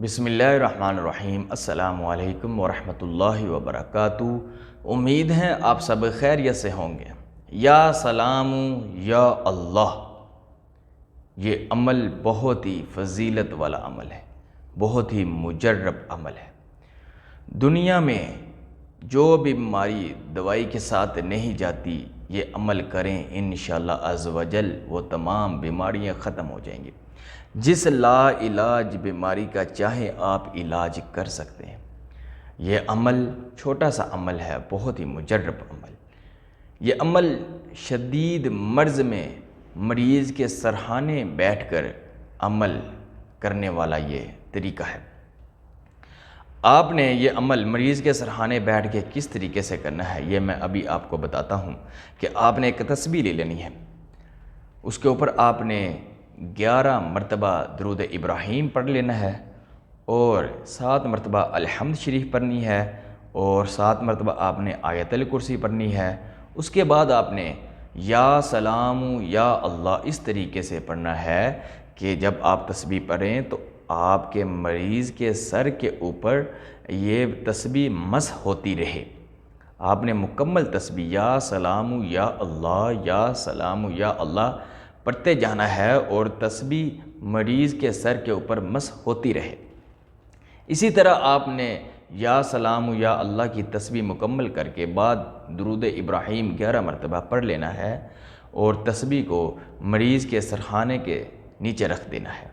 بسم اللہ الرحمن الرحیم۔ السلام علیکم ورحمۃ اللہ وبرکاتہ۔ امید ہے آپ سب خیریت سے ہوں گے۔ یا سلام یا اللہ، یہ عمل بہت ہی فضیلت والا عمل ہے، بہت ہی مجرب عمل ہے۔ دنیا میں جو بھی بیماری دوائی کے ساتھ نہیں جاتی، یہ عمل کریں انشاءاللہ عز و جل وہ تمام بیماریاں ختم ہو جائیں گی۔ جس لا علاج بیماری کا چاہے آپ علاج کر سکتے ہیں۔ یہ عمل چھوٹا سا عمل ہے، بہت ہی مجرب عمل۔ یہ عمل شدید مرض میں مریض کے سرحانے بیٹھ کر عمل کرنے والا یہ طریقہ ہے۔ آپ نے یہ عمل مریض کے سرحانے بیٹھ کے کس طریقے سے کرنا ہے، یہ میں ابھی آپ کو بتاتا ہوں کہ آپ نے ایک تسبیح لے لینی ہے۔ اس کے اوپر آپ نے 11 مرتبہ درود ابراہیم پڑھ لینا ہے، اور 7 مرتبہ الحمد شریف پڑھنی ہے، اور 7 مرتبہ آپ نے آیت الکرسی پڑھنی ہے۔ اس کے بعد آپ نے یا سلام یا اللہ اس طریقے سے پڑھنا ہے کہ جب آپ تسبیح پڑھیں تو آپ کے مریض کے سر کے اوپر یہ تسبیح مسح ہوتی رہے۔ آپ نے مکمل تسبیح یا سلام یا اللہ یا سلام یا اللہ پڑھتے جانا ہے، اور تسبیح مریض کے سر کے اوپر مسح ہوتی رہے۔ اسی طرح آپ نے یا سلام یا اللہ کی تسبیح مکمل کر کے بعد درود ابراہیم 11 مرتبہ پڑھ لینا ہے، اور تسبیح کو مریض کے سرحانے کے نیچے رکھ دینا ہے۔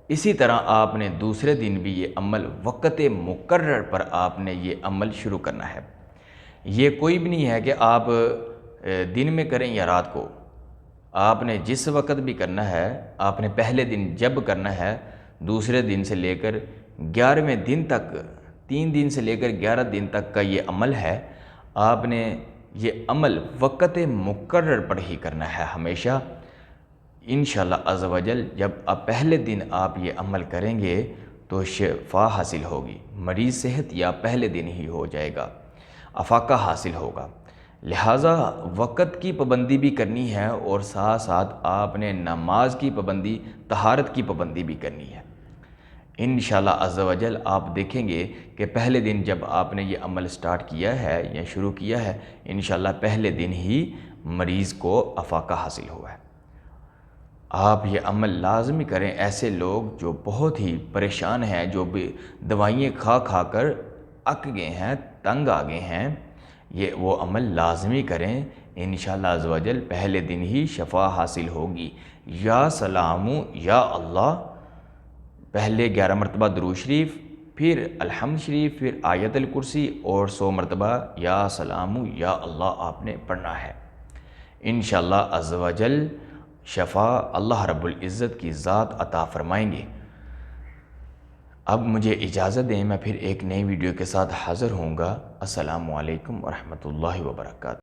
اسی طرح آپ نے دوسرے دن بھی یہ عمل وقت مقرر پر آپ نے یہ عمل شروع کرنا ہے۔ یہ کوئی بھی نہیں ہے کہ آپ دن میں کریں یا رات کو۔ آپ نے جس وقت بھی کرنا ہے، آپ نے پہلے دن جب کرنا ہے، دوسرے دن سے لے کر 11ویں دن تک، 3 دن سے لے کر 11 دن تک کا یہ عمل ہے۔ آپ نے یہ عمل وقت مقرر پر ہی کرنا ہے ہمیشہ۔ انشاءاللہ عز و جل جب آپ پہلے دن آپ یہ عمل کریں گے تو شفا حاصل ہوگی، مریض صحت یا پہلے دن ہی ہو جائے گا، افاقہ حاصل ہوگا۔ لہٰذا وقت کی پابندی بھی کرنی ہے، اور ساتھ ساتھ آپ نے نماز کی پابندی، طہارت کی پابندی بھی کرنی ہے۔ انشاءاللہ عز و جل آپ دیکھیں گے کہ پہلے دن جب آپ نے یہ عمل سٹارٹ کیا ہے یا شروع کیا ہے، انشاءاللہ پہلے دن ہی مریض کو افاقہ حاصل ہوا ہے۔ آپ یہ عمل لازمی کریں۔ ایسے لوگ جو بہت ہی پریشان ہیں، جو بھی دوائیں کھا کھا کر اک گئے ہیں، تنگ آ گئے ہیں، یہ وہ عمل لازمی کریں۔ انشاءاللہ عز و جل پہلے دن ہی شفا حاصل ہوگی۔ یا سلام یا اللہ، پہلے 11 مرتبہ درود شریف، پھر الحمد شریف، پھر آیت الکرسی، اور 100 مرتبہ یا سلام یا اللہ آپ نے پڑھنا ہے۔ انشاءاللہ عز و جل شفا اللہ رب العزت کی ذات عطا فرمائیں گے۔ اب مجھے اجازت دیں، میں پھر ایک نئی ویڈیو کے ساتھ حاضر ہوں گا۔ السلام علیکم ورحمۃ اللہ وبرکاتہ۔